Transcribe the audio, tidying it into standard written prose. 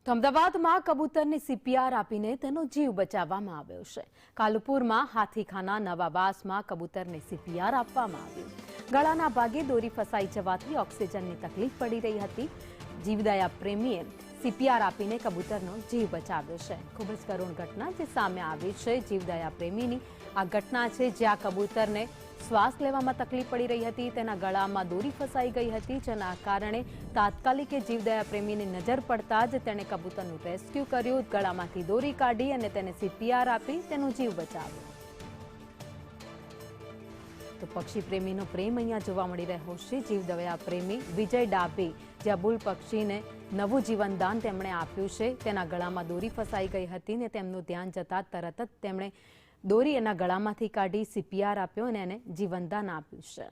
તો અમદાવાદમાં કબૂતરને સીપીઆર આપીને તેનો જીવ બચાવવામાં આવ્યો છે। કાલુપુરમાં હાથીખાના નવાવાસમાં કબૂતરને સીપીઆર આપવામાં આવ્યું। ગળાના ભાગે દોરી ફસાઈ જવાથી ઓક્સિજનની તકલીફ પડી રહી હતી। જીવદયા પ્રેમીએ સીપીઆર આપીને કબૂતરનો જીવ બચાવ્યો છે। ખૂબ જ કરુણ ઘટના જે સામે આવી છે। જીવદયા પ્રેમીની આ ઘટના છે જ્યાં કબૂતરને શ્વાસ લેવામાં તકલીફ પડી રહી હતી। તેના ગળામાં દોરી ફસાઈ ગઈ હતી, જેના કારણે તાત્કાલિક જીવદયા પ્રેમીની નજર પડતા જ તેણે કબૂતરનું રેસ્ક્યુ કર્યું, ગળામાંથી દોરી કાઢી અને તેને સીપીઆર આપી તેનો જીવ બચાવ્યો। તો પક્ષી પ્રેમીનો પ્રેમ અહીંયા જોવા મળી રહ્યો છે। જીવદયા પ્રેમી વિજય ડાભી જે અબુલ પક્ષીને નવું જીવનદાન તેમણે આપ્યું છે। તેના ગળામાં દોરી ફસાઈ ગઈ હતી ને તેમનું ધ્યાન જતા તરત જ તેમણે દોરી એના ગળામાંથી કાઢી સીપીઆર આપ્યો અને એને જીવનદાન આપ્યું છે।